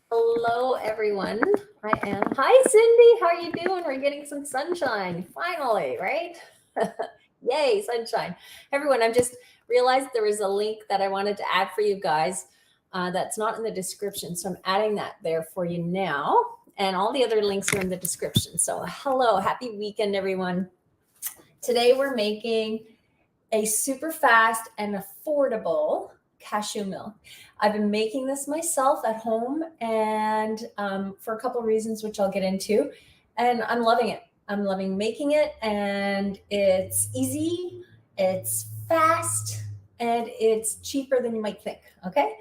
Hello, everyone. Hi, Cindy. How are you doing? We're getting some sunshine finally, right? Yay, sunshine. Everyone, I just realized there was a link that I wanted to add for you guys that's not in the description. So I'm adding that there for you now. And all the other links are in the description. So, hello, happy weekend, everyone. Today we're making a super fast and affordable cashew milk. I've been making this myself at home and for a couple of reasons, which I'll get into. And I'm loving it. I'm loving making it, and it's easy, it's fast, and it's cheaper than you might think. Okay.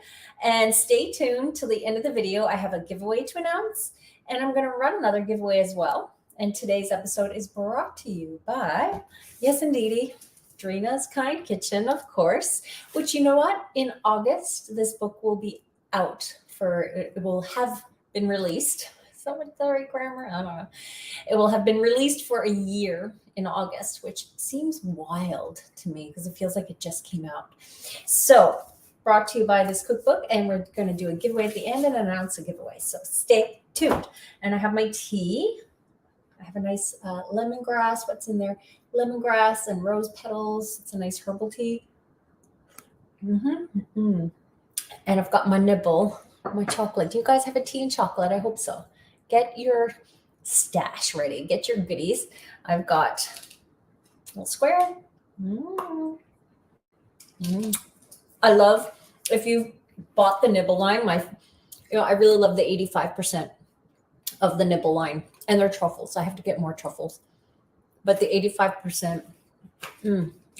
And stay tuned till the end of the video. I have a giveaway to announce, and I'm going to run another giveaway as well. And today's episode is brought to you by, yes, indeedy, Drina's Kind Kitchen, of course, which you know what? In August, this book will be out it will have been released. Someone the right grammar? I don't know. It will have been released for a year in August, which seems wild to me because it feels like it just came out. So, brought to you by this cookbook, and we're going to do a giveaway at the end and announce a giveaway. So, stay tuned. And I have my tea. I have a nice lemongrass. What's in there? Lemongrass and rose petals. It's a nice herbal tea. And I've got my nibble, my chocolate. Do you guys have a tea and chocolate? I hope so. Get your stash ready. Get your goodies. I've got a little square. I love, if you bought the nibble line, I really love the 85% of the nibble line, and they're truffles. I have to get more truffles. But the 85%,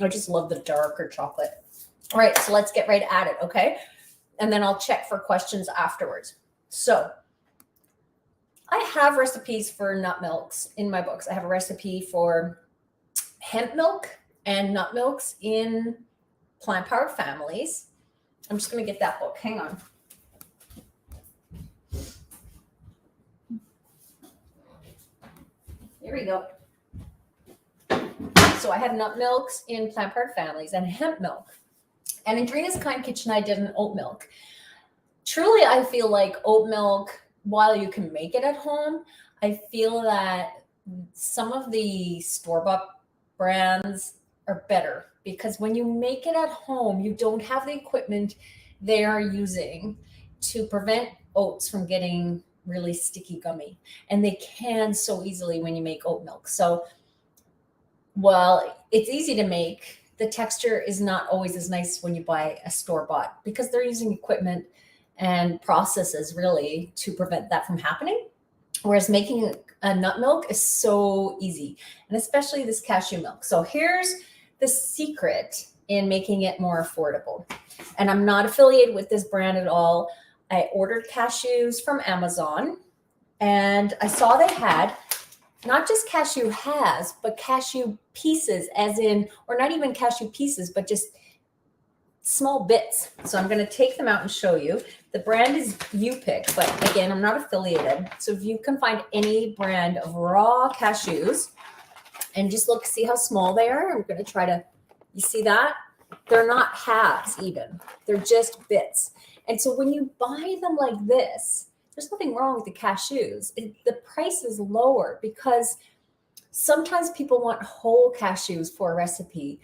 I just love the darker chocolate. All right, so let's get right at it, okay? And then I'll check for questions afterwards. So I have recipes for nut milks in my books. I have a recipe for hemp milk and nut milks in plant-powered families. I'm just going to get that book. Hang on. Here we go. So I have nut milks in plant-powered families and hemp milk. And in Drina's Kind Kitchen, I did an oat milk. Truly, I feel like oat milk, while you can make it at home, I feel that some of the store-bought brands are better because when you make it at home, you don't have the equipment they are using to prevent oats from getting really sticky gummy. And they can so easily when you make oat milk. So while it's easy to make, the texture is not always as nice when you buy a store-bought because they're using equipment and processes really to prevent that from happening. Whereas making a nut milk is so easy, and especially this cashew milk. So here's the secret in making it more affordable. And I'm not affiliated with this brand at all. I ordered cashews from Amazon, and I saw they had not just cashew halves, but cashew pieces, as in, or not even cashew pieces, but just small bits. So I'm going to take them out and show you. The brand is You Pick, but again, I'm not affiliated. So if you can find any brand of raw cashews and just look, see how small they are. I'm going to try to, you see that? They're not halves even. They're just bits. And so when you buy them like this, there's nothing wrong with the cashews. The price is lower because sometimes people want whole cashews for a recipe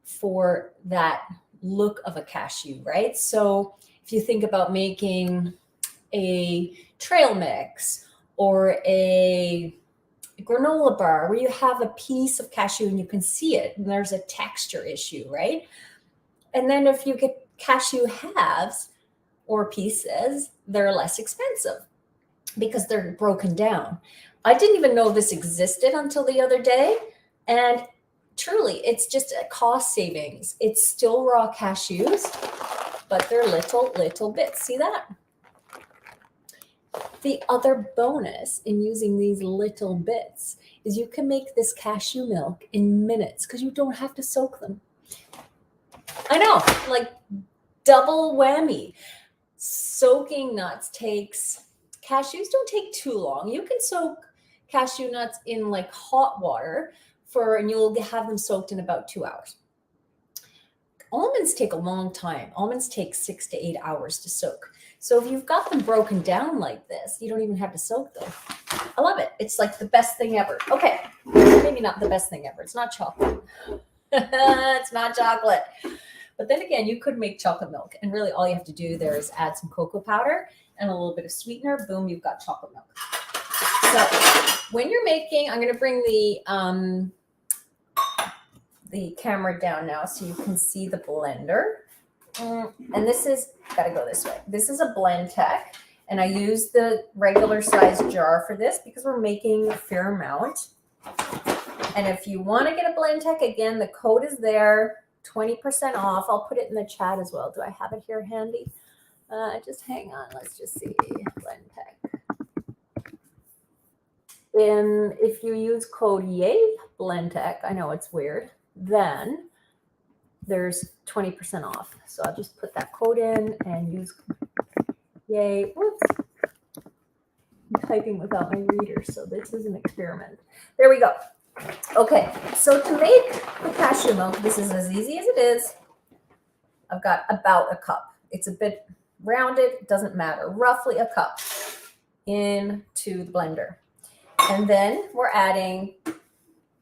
for that look of a cashew, right? So if you think about making a trail mix or a granola bar where you have a piece of cashew and you can see it and there's a texture issue, right? And then if you get cashew halves or pieces, they're less expensive because they're broken down. I didn't even know this existed until the other day. And truly, it's just a cost savings. It's still raw cashews, but they're little bits. See that? The other bonus in using these little bits is you can make this cashew milk in minutes because you don't have to soak them. I know, like double whammy. Soaking nuts cashews don't take too long. You can soak cashew nuts in like hot water and you'll have them soaked in about 2 hours. Almonds take a long time. Almonds take 6 to 8 hours to soak. So if you've got them broken down like this, you don't even have to soak them. I love it. It's like the best thing ever. Okay, maybe not the best thing ever. It's not chocolate. It's not chocolate. But then again, you could make chocolate milk. And really all you have to do there is add some cocoa powder and a little bit of sweetener. Boom, you've got chocolate milk. So when you're making, I'm going to bring the camera down now so you can see the blender. And this is, gotta go this way. This is a blend tech. And I use the regular size jar for this because we're making a fair amount. And if you want to get a blend tech, again, the code is there, 20% off. I'll put it in the chat as well. Do I have it here handy? Just hang on. Let's just see. Blend tech. And if you use code YAY blend tech, I know it's weird, then there's 20% off. So I'll just put that code in and use YAY. Whoops. I'm typing without my reader, so this is an experiment. There we go. Okay, so to make the cashew milk, this is as easy as it is. I've got about a cup. It's a bit rounded, it doesn't matter. Roughly a cup into the blender. And then we're adding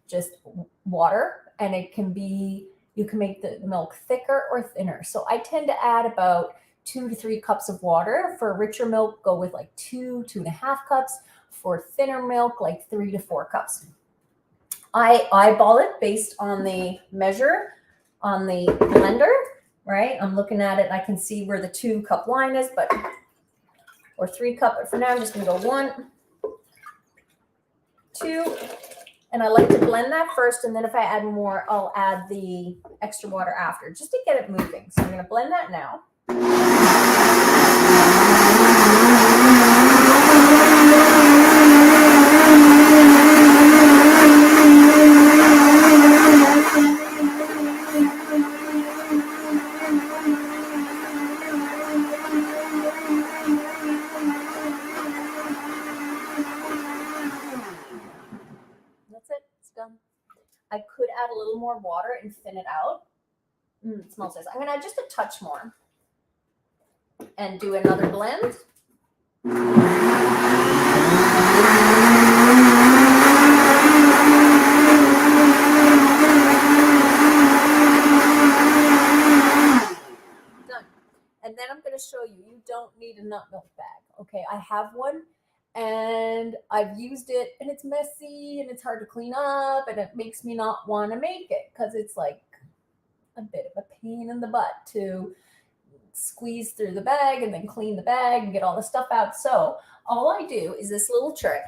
just water, and it can be, you can make the milk thicker or thinner. So I tend to add about 2 to 3 cups of water. For richer milk, go with like 2.5 cups. For thinner milk, like 3 to 4 cups. I eyeball it based on the measure on the blender, right? I'm looking at it. I can see where the 2 cup line is, but, or 3 cup. But for now, I'm just going to go 1, 2. And I like to blend that first. And then if I add more, I'll add the extra water after just to get it moving. So I'm going to blend that now. That's it. It's done. I could add a little more water and thin it out. It smells nice. I'm going to add just a touch more and do another blend. Done. And then I'm going to show you, you don't need a nut milk bag. Okay, I have one and I've used it and it's messy and it's hard to clean up and it makes me not want to make it because it's like a bit of a pain in the butt to squeeze through the bag and then clean the bag and get all the stuff out. So all I do is this little trick.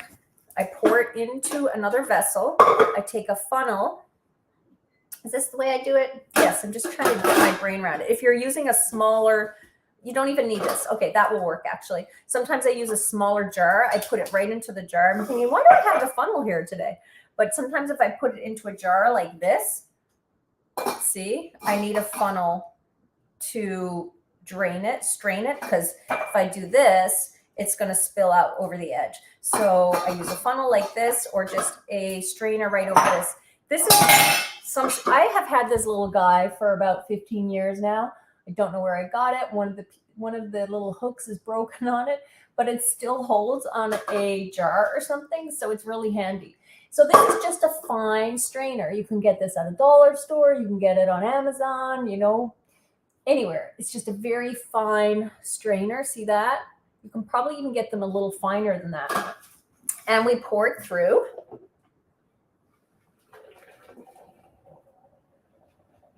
I pour it into another vessel. I take a funnel. Is this the way I do it? Yes, I'm just trying to get my brain around it. If you're using a smaller, you don't even need this. Okay, that will work actually. Sometimes I use a smaller jar. I put it right into the jar. I'm thinking, why do I have the funnel here today? But sometimes if I put it into a jar like this, see, I need a funnel to drain it, strain it, because if I do this, it's going to spill out over the edge. So I use a funnel like this or just a strainer right over this. This is I have had this little guy for about 15 years now. I don't know where I got it. One of the little hooks is broken on it, but it still holds on a jar or something. So it's really handy. So this is just a fine strainer. You can get this at a dollar store. You can get it on Amazon, you know, anywhere. It's just a very fine strainer. See that? You can probably even get them a little finer than that. And we pour it through.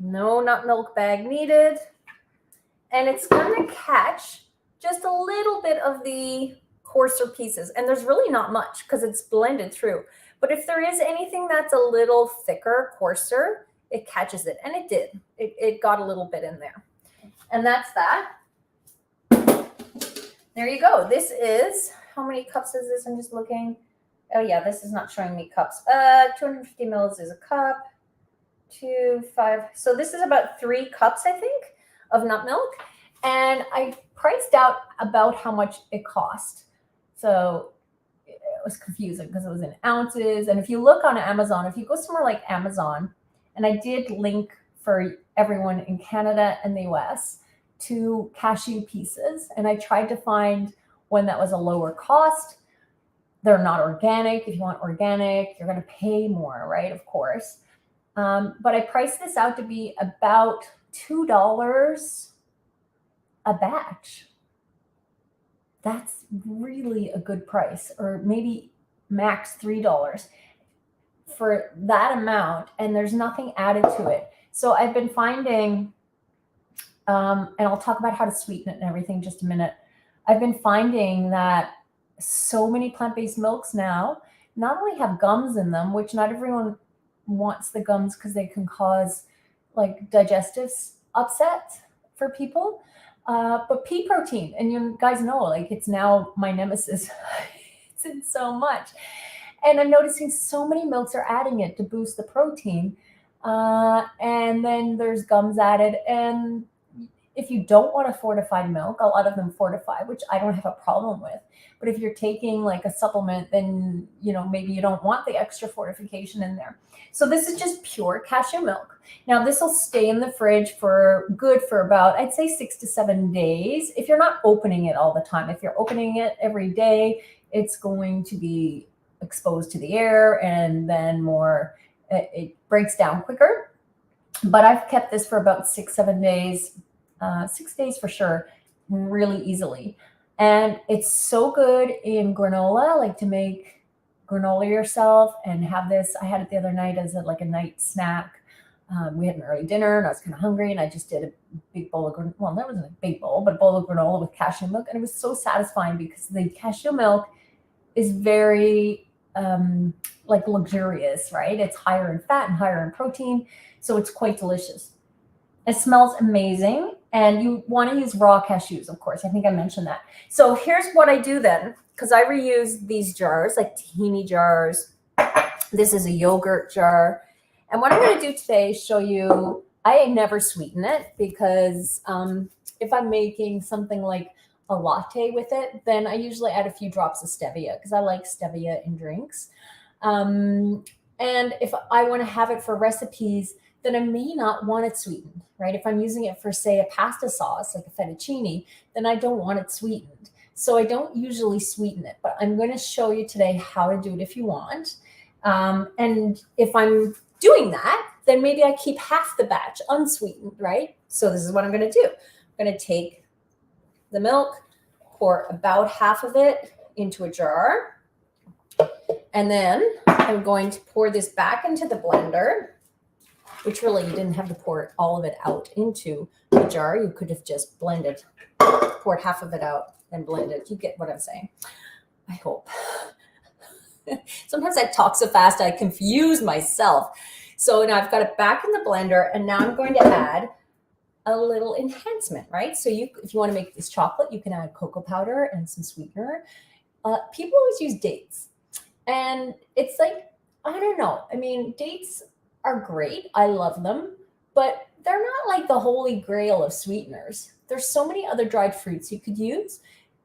No nut milk bag needed. And it's going to catch just a little bit of the coarser pieces. And there's really not much because it's blended through. But if there is anything that's a little thicker, coarser, it catches it. And it did. It got a little bit in there. And that's that. There you go. This is, how many cups is this? I'm just looking. Oh, yeah, this is not showing me cups. 250 mils is a cup. 2, 5. So this is about 3 cups, I think, of nut milk. And I priced out about how much it cost. So it was confusing because it was in ounces. And if you look on Amazon, if you go somewhere like Amazon, and I did link for everyone in Canada and the US to cashew pieces, and I tried to find one that was a lower cost. They're not organic. If you want organic, you're going to pay more, right? Of course. But I priced this out to be about $2 a batch. That's really a good price, or maybe max $3 for that amount, and there's nothing added to it. So I've been finding, and I'll talk about how to sweeten it and everything in just a minute. I've been finding that so many plant-based milks now not only have gums in them, which not everyone wants the gums because they can cause like digestive upset for people, but pea protein. And you guys know, like, it's now my nemesis. It's in so much. And I'm noticing so many milks are adding it to boost the protein. And then there's gums added. And if you don't want a fortified milk, a lot of them fortify, which I don't have a problem with. But if you're taking like a supplement, then, you know, maybe you don't want the extra fortification in there. So this is just pure cashew milk. Now this will stay in the fridge for about, I'd say 6 to 7 days. If you're not opening it all the time, if you're opening it every day, it's going to be exposed to the air, and then it breaks down quicker. But I've kept this for about 6, 7 days, 6 days for sure, really easily. And it's so good in granola, like to make granola yourself and have this. I had it the other night as a night snack. We had an early dinner and I was kind of hungry, and I just did a big bowl of granola. Well, that wasn't a big bowl, but a bowl of granola with cashew milk. And it was so satisfying because the cashew milk is very luxurious, right? It's higher in fat and higher in protein. So it's quite delicious. It smells amazing. And you want to use raw cashews, of course. I think I mentioned that. So here's what I do then, because I reuse these jars, like tahini jars. This is a yogurt jar. And what I'm going to do today is show you, I never sweeten it because if I'm making something like a latte with it, then I usually add a few drops of stevia because I like stevia in drinks. And if I want to have it for recipes, then I may not want it sweetened, right? If I'm using it for, say, a pasta sauce, like a fettuccine, then I don't want it sweetened. So I don't usually sweeten it, but I'm going to show you today how to do it if you want. And if I'm doing that, then maybe I keep half the batch unsweetened, right? So this is what I'm going to do. I'm going to take the milk, pour about half of it into a jar, and then I'm going to pour this back into the blender, which really you didn't have to pour all of it out into the jar. You could have just poured half of it out and blended. You get what I'm saying, I hope. Sometimes I talk so fast I confuse myself. So now I've got it back in the blender, and now I'm going to add a little enhancement, right? So if you want to make this chocolate, you can add cocoa powder and some sweetener. People always use dates, and it's like, I don't know. I mean, dates are great. I love them, but they're not like the holy grail of sweeteners. There's so many other dried fruits you could use.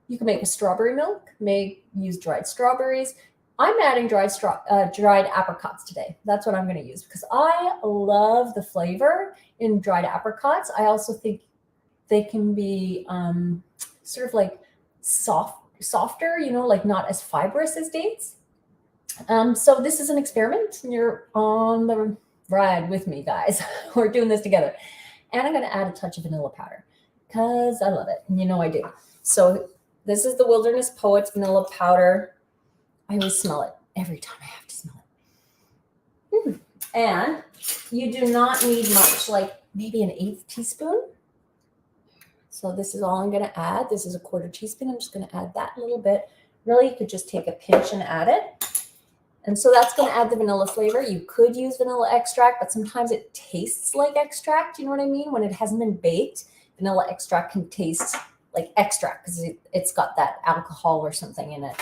You can make a strawberry milk, use dried strawberries. I'm adding dried apricots today. That's what I'm going to use because I love the flavor in dried apricots. I also think they can be sort of like softer, you know, like not as fibrous as dates. So this is an experiment, and you're on the ride with me, guys. We're doing this together. And I'm going to add a touch of vanilla powder because I love it. And you know I do. So this is the Wilderness Poets vanilla powder. I always smell it every time I have to smell it. And you do not need much, like maybe an 1/8 teaspoon. So this is all I'm going to add. This is a 1/4 teaspoon. I'm just going to add that little bit. Really, you could just take a pinch and add it. And so that's going to add the vanilla flavor. You could use vanilla extract, but sometimes it tastes like extract. You know what I mean? When it hasn't been baked, vanilla extract can taste like extract because it's got that alcohol or something in it.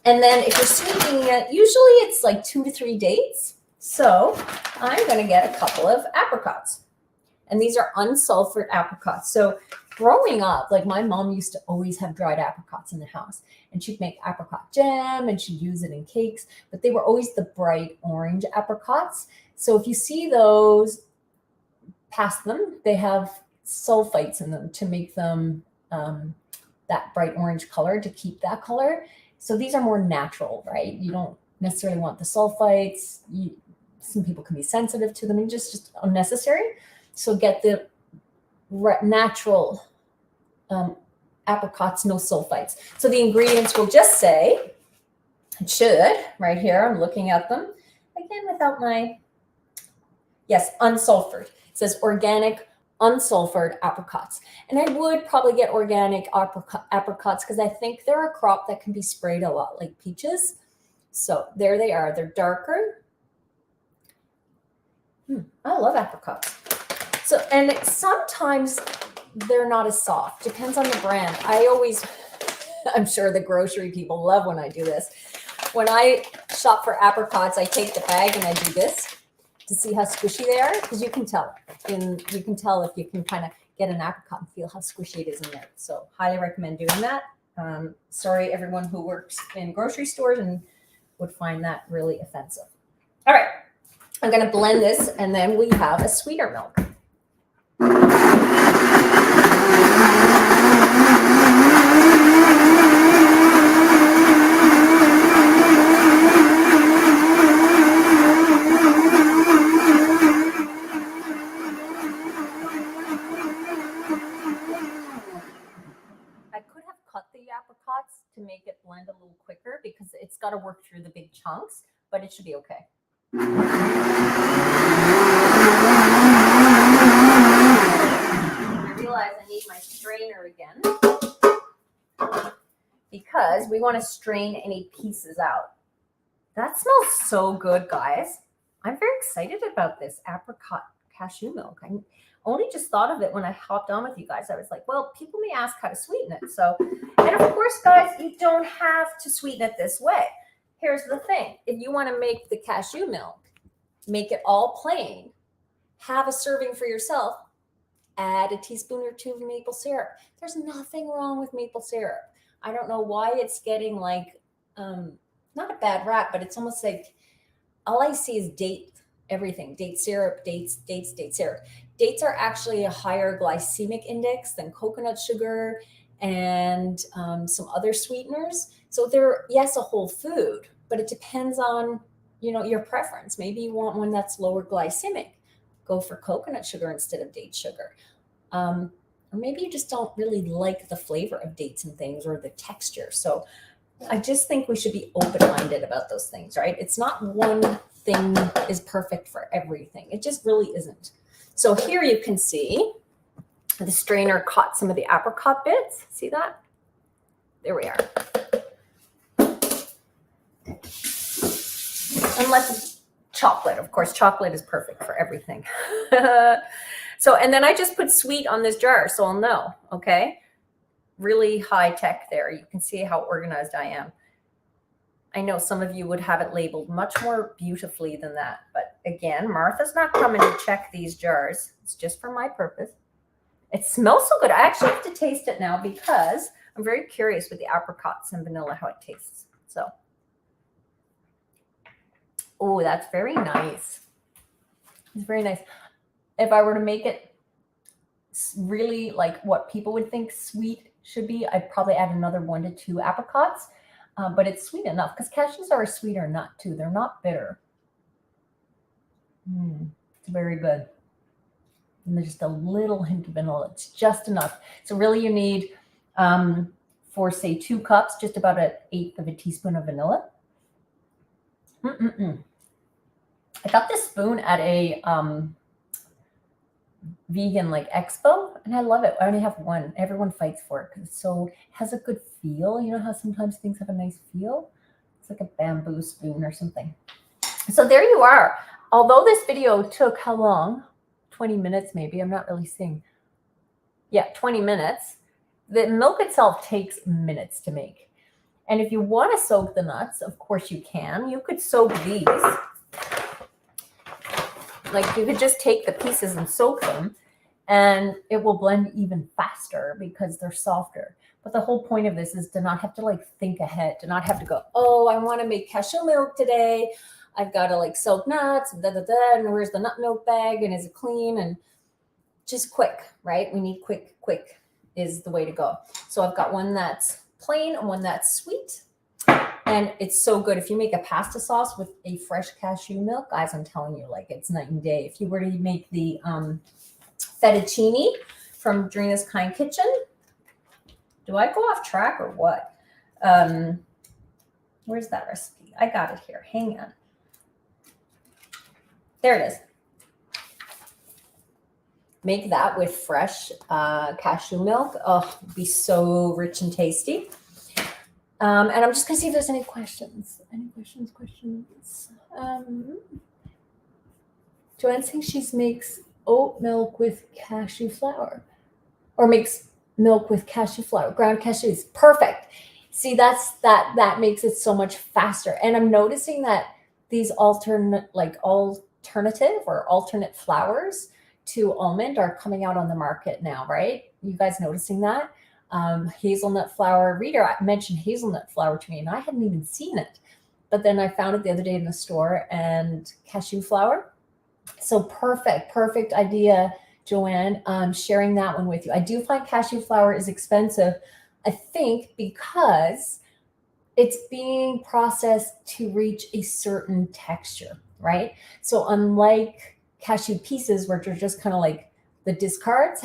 And then if you're sweetening it, usually it's like 2 to 3 dates. So I'm going to get a couple of apricots. And these are unsulfured apricots. So growing up, like my mom used to always have dried apricots in the house. And she'd make apricot jam and she'd use it in cakes. But they were always the bright orange apricots. So if you see those, pass them. They have sulfites in them to make them that bright orange color, to keep that color. So these are more natural, right? You don't necessarily want the sulfites. Some people can be sensitive to them, and just unnecessary. So get the natural apricots, no sulfites. So the ingredients will just say, it should, right here, I'm looking at them again without my, yes, unsulfured. It says organic unsulfured apricots. And I would probably get organic apricots because I think they're a crop that can be sprayed a lot like peaches. So there they are. They're darker. I love apricots. So, and sometimes they're not as soft. Depends on the brand. I'm sure the grocery people love when I do this. When I shop for apricots, I take the bag and I do this to see how squishy they are, because you can tell. You can tell if you can kind of get an apricot and feel how squishy it is in there. So highly recommend doing that. Sorry, everyone who works in grocery stores and would find that really offensive. All right, I'm going to blend this, and then we have a sweeter milk. To make it blend a little quicker because it's got to work through the big chunks, but it should be okay. I realize I need my strainer again because we want to strain any pieces out. That smells so good, guys. I'm very excited about this apricot cashew milk. I only just thought of it when I hopped on with you guys. I was like, well, people may ask how to sweeten it. So, and of course, guys, you don't have to sweeten it this way. Here's the thing. If you want to make the cashew milk, make it all plain, have a serving for yourself, add a teaspoon or two of maple syrup. There's nothing wrong with maple syrup. I don't know why it's getting like, not a bad rap, but it's almost like all I see is everything, date syrup, dates, syrup. Dates are actually a higher glycemic index than coconut sugar and some other sweeteners. So they're, yes, a whole food, but it depends on, your preference. Maybe you want one that's lower glycemic. Go for coconut sugar instead of date sugar. Or maybe you just don't really like the flavor of dates and things or the texture. So I just think we should be open-minded about those things, right? It's not one thing is perfect for everything. It just really isn't. So here you can see the strainer caught some of the apricot bits. See that? There we are. Unless chocolate, of course, chocolate is perfect for everything. So, and then I just put sweet on this jar, so I'll know, okay? Really high tech there. You can see how organized I am. I know some of you would have it labeled much more beautifully than that. But again, Martha's not coming to check these jars. It's just for my purpose. It smells so good. I actually have to taste it now because I'm very curious with the apricots and vanilla how it tastes. So, oh, that's very nice. It's very nice. If I were to make it really like what people would think sweet should be, I'd probably add another 1 to 2 apricots. But it's sweet enough because cashews are a sweeter nut too. They're not bitter. It's very good. And there's just a little hint of vanilla. It's just enough. So really you need, for say 2 cups, just about 1/8 of a teaspoon of vanilla. I got this spoon at a vegan like expo, and I love it. I only have one. Everyone fights for it because it has a good feel. You know how sometimes things have a nice feel? It's like a bamboo spoon or something. So there you are. Although this video took how long? 20 minutes maybe. I'm not really seeing. Yeah, 20 minutes. The milk itself takes minutes to make. And if you want to soak the nuts, of course you can. You could soak these. Like you could just take the pieces and soak them, and it will blend even faster because they're softer. But the whole point of this is to not have to like think ahead, to not have to go, oh, I want to make cashew milk today. I've got to like soak nuts, and where's the nut milk bag, and is it clean? And just quick, right? We need quick is the way to go. So I've got one that's plain and one that's sweet. And it's so good. If you make a pasta sauce with a fresh cashew milk, guys, I'm telling you, like, it's night and day. If you were to make the fettuccine from Drina's Kind Kitchen, do I go off track or what? Where's that recipe? I got it here. Hang on. There it is. Make that with fresh cashew milk. Oh, it'd be so rich and tasty. And I'm just going to see if there's any questions. Any questions? Joanne thinks she makes oat milk with cashew flour, or makes milk with cashew flour, ground cashews. Perfect. See, that makes it so much faster. And I'm noticing that these alternate flours to almond are coming out on the market now, right? You guys noticing that? Hazelnut flour. Reader mentioned hazelnut flour to me, and I hadn't even seen it. But then I found it the other day in the store, and cashew flour. So perfect idea, Joanne. Sharing that one with you. I do find cashew flour is expensive, I think, because it's being processed to reach a certain texture, right? So unlike cashew pieces, which are just kind of like the discards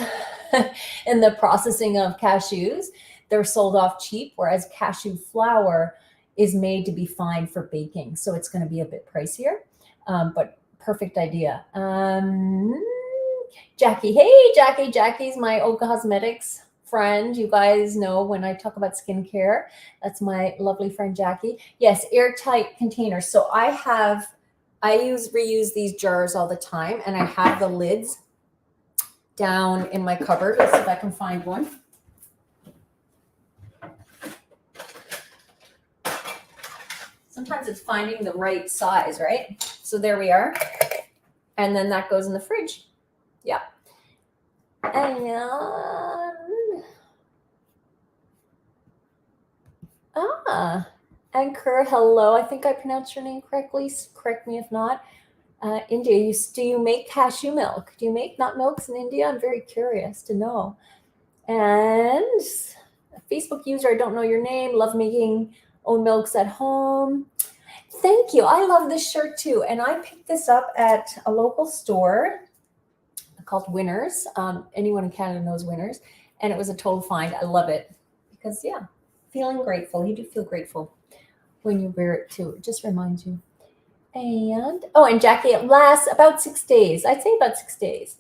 in the processing of cashews, they're sold off cheap, whereas cashew flour is made to be fine for baking. So it's going to be a bit pricier, but perfect idea. Jackie, hey, Jackie's my O Cosmetics friend. You guys know when I talk about skincare, that's my lovely friend Jackie. Yes, airtight containers. So I reuse these jars all the time, and I have the lids down in my cupboard. Let's see if I can find one. Sometimes it's finding the right size, right? So there we are. And then that goes in the fridge. Yeah. Anchor, hello. I think I pronounced your name correctly. Correct me if not. India, do you make cashew milk? Do you make nut milks in India? I'm very curious to know. And a Facebook user, I don't know your name, love making own milks at home. Thank you. I love this shirt too. And I picked this up at a local store called Winners. Anyone in Canada knows Winners. And it was a total find. I love it because, yeah, feeling grateful. You do feel grateful when you wear it too. It just reminds you. And Jackie, it lasts about 6 days. I'd say about 6 days.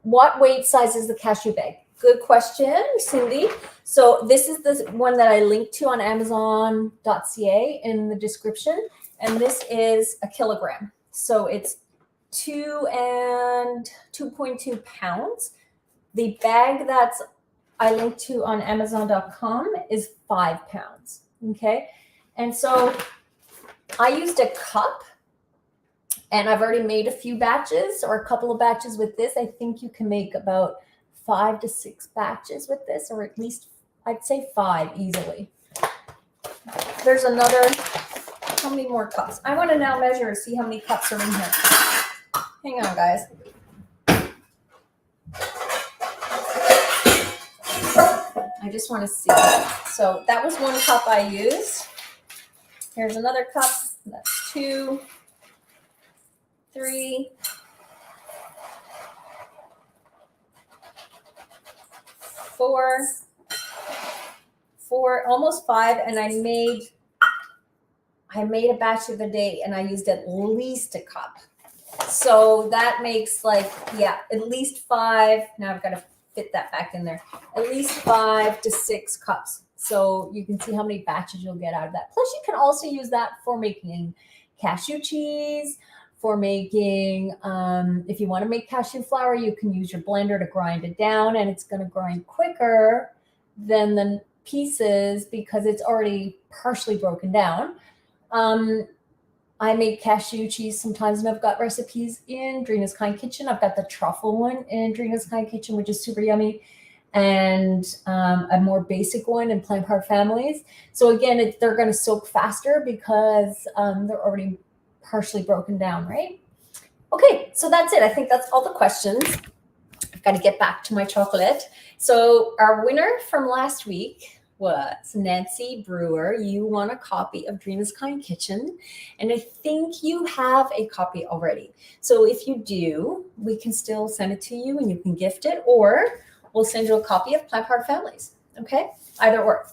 What weight size is the cashew bag? Good question, Cindy. So this is the one that I linked to on Amazon.ca in the description. And this is a kilogram. So it's 2.2 pounds. The bag that's I linked to on Amazon.com is 5 pounds. Okay. And so I used a cup, and I've already made a few batches or a couple of batches with this. I think you can make about 5 to 6 batches with this, or at least I'd say 5 easily. There's another, how many more cups? I want to now measure and see how many cups are in here. Hang on, guys. I just want to see. So that was 1 cup I used. Here's another cup. That's 2, 3, 4, almost 5. And I made a batch of the day, and I used at least a cup. So that makes at least 5. Now I've got to fit that back in there. At least 5 to 6 cups. So you can see how many batches you'll get out of that. Plus, you can also use that for making cashew cheese, for making, if you want to make cashew flour, you can use your blender to grind it down, and it's going to grind quicker than the pieces because it's already partially broken down. I make cashew cheese sometimes, and I've got recipes in Drina's Kind Kitchen. I've got the truffle one in Drina's Kind Kitchen, which is super yummy, and a more basic one in Plant Part Families. So again, they're going to soak faster because they're already partially broken down, right? Okay, so that's it. I think that's all the questions. got to get back to my chocolate. So our winner from last week was Nancy Brewer. You won a copy of Drina's Kind Kitchen, and I think you have a copy already. So if you do, we can still send it to you and you can gift it, or we'll send you a copy of Plant Powered Families. Okay, either or.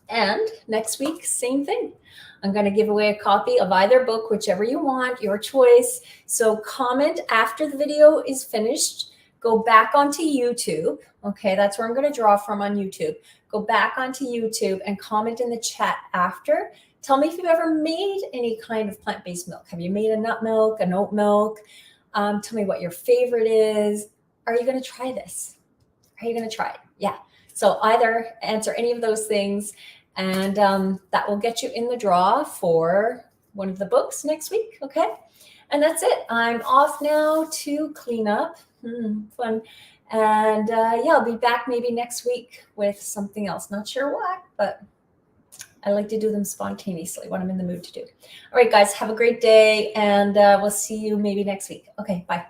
And next week, same thing. I'm going to give away a copy of either book, whichever you want, your choice. So comment after the video is finished. Go back onto YouTube. Okay, that's where I'm going to draw from on YouTube. Go back onto YouTube and comment in the chat after. Tell me if you've ever made any kind of plant-based milk. Have you made a nut milk, an oat milk? Tell me what your favorite is. Are you going to try this? Are you going to try it? Yeah. So either answer any of those things, and that will get you in the draw for one of the books next week. Okay. And that's it. I'm off now to clean up. Fun. And yeah, I'll be back maybe next week with something else. Not sure what, but I like to do them spontaneously when I'm in the mood to do. All right, guys, have a great day, and we'll see you maybe next week. Okay, bye.